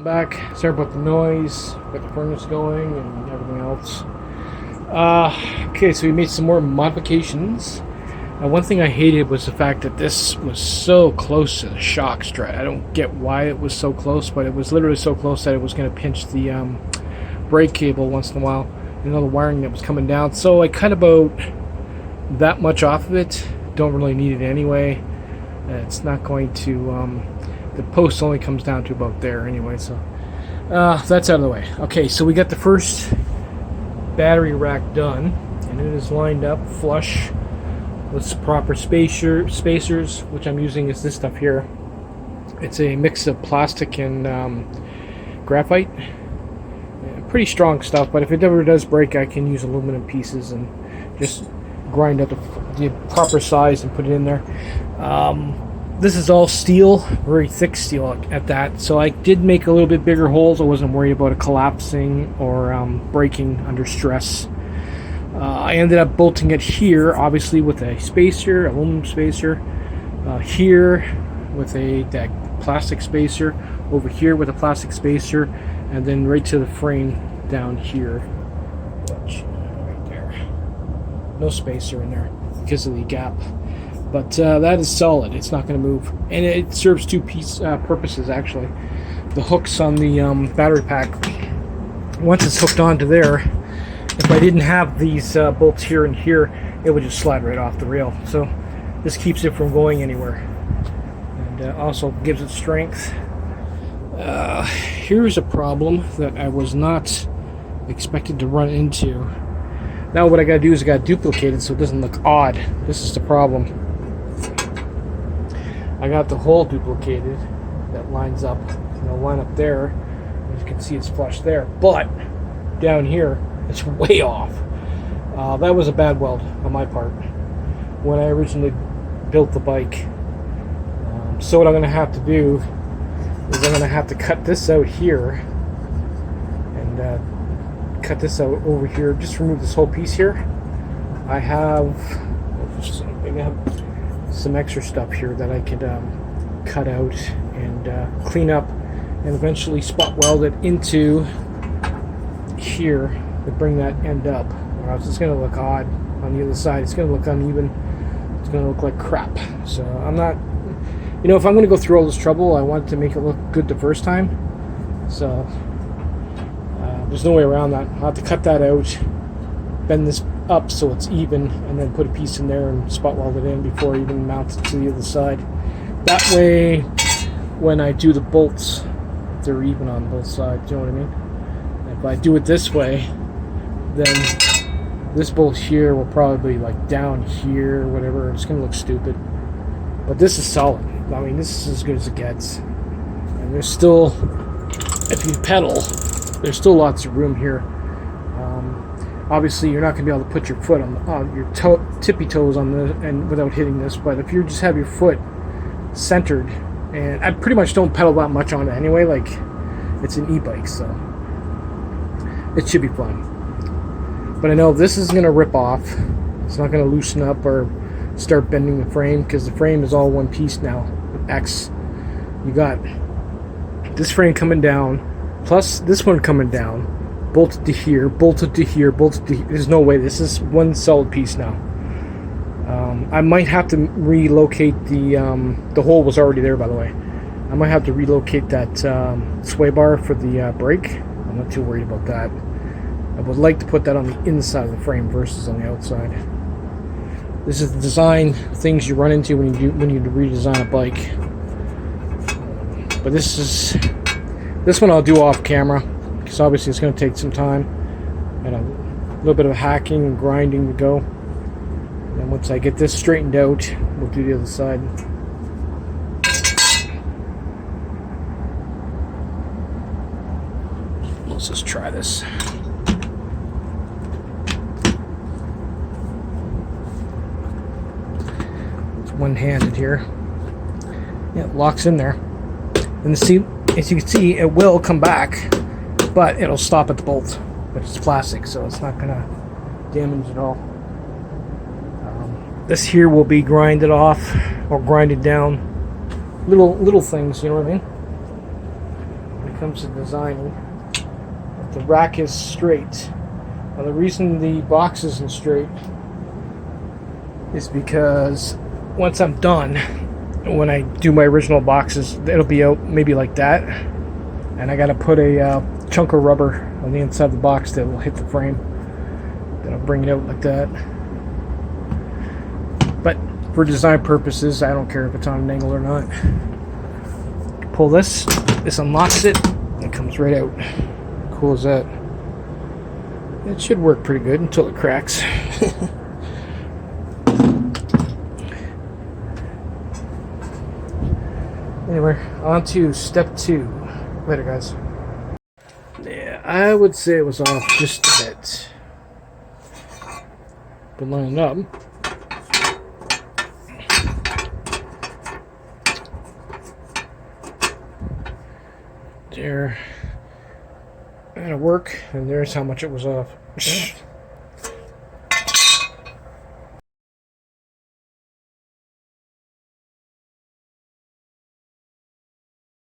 back. Sorry about the noise. Got the furnace going and everything else. Okay, so we made some more modifications. One thing I hated was the fact that this was so close to the shock strut. I don't get why it was so close, but it was literally so close that it was going to pinch the brake cable once in a while. You know, the wiring that was coming down. So I cut about that much off of it. Don't really need it anyway. It's not going to... the post only comes down to about there anyway, so that's out of the way. Okay, so we got the first battery rack done, and it is lined up flush with proper spacers, which I'm using is this stuff here. It's a mix of plastic and graphite. Pretty strong stuff, but if it ever does break, I can use aluminum pieces and just grind out the proper size and put it in there. This is all steel, very thick steel at that, so I did make a little bit bigger holes. I wasn't worried about it collapsing or breaking under stress. I ended up bolting it here, obviously with a spacer, aluminum spacer, here with that plastic spacer, over here with a plastic spacer, and then right to the frame down here, right there. No spacer in there because of the gap. But that is solid. It's not going to move, and it serves two purposes actually. The hooks on the battery pack, once it's hooked onto there, if I didn't have these bolts here and here, it would just slide right off the rail. So this keeps it from going anywhere, and also gives it strength. Here's a problem that I was not expected to run into. Now what I got to do is I got to duplicate it so it doesn't look odd. This is the problem. I got the hole duplicated that lines up, line up there. As you can see, it's flush there, but down here it's way off. That was a bad weld on my part when I originally built the bike. So what I'm going to have to do is I'm going to have to cut this out here and cut this out over here. Just remove this whole piece here. I have some extra stuff here that I could cut out and clean up and eventually spot weld it into here to bring that end up, or else it's going to look odd on the other side. It's going to look uneven. It's going to look like crap. So I'm not, if I'm going to go through all this trouble, I want to make it look good the first time. So there's no way around that. I'll have to cut that out, bend this up so it's even, and then put a piece in there and spot weld it in before I even mount it to the other side. That way, when I do the bolts, they're even on both sides. You know what I mean? If I do it this way, then this bolt here will probably be like down here or whatever. It's gonna look stupid. But this is solid. I mean, this is as good as it gets. And there's still, if you pedal, there's still lots of room here. Obviously, you're not going to be able to put your foot on your tippy toes on and without hitting this. But if you just have your foot centered, and I pretty much don't pedal that much on it anyway. Like, it's an e-bike, so it should be fun. But I know this is going to rip off. It's not going to loosen up or start bending the frame because the frame is all one piece now. X, you got this frame coming down, plus this one coming down. Bolted to here, bolted to here, bolted to here. There's no way. This is one solid piece now. I might have to relocate the hole was already there, by the way. I might have to relocate that sway bar for the brake. I'm not too worried about that. I would like to put that on the inside of the frame versus on the outside. This is the design things you run into when you redesign a bike. But this one I'll do off camera. Because obviously it's going to take some time and a little bit of hacking and grinding to go. And once I get this straightened out, we'll do the other side. Let's just try this. It's one-handed here. Yeah, it locks in there. And see, as you can see, it will come back. But it'll stop at the bolt, but it's plastic, so it's not gonna damage at all. This here will be grinded off or grinded down. Little things, you know what I mean? comes to designing, that the rack is straight. Now the reason the box isn't straight is because once I'm done, when I do my original boxes, it'll be out maybe like that, and I gotta put a chunk of rubber on the inside of the box that will hit the frame. Then I'll bring it out like that. But for design purposes, I don't care if it's on an angle or not. Pull this unlocks it, and it comes right out. Cool as that. It should work pretty good until it cracks. Anyway, on to step 2. Later, guys. Yeah, I would say it was off just a bit. But line it up. There. That'll work, and there's how much it was off.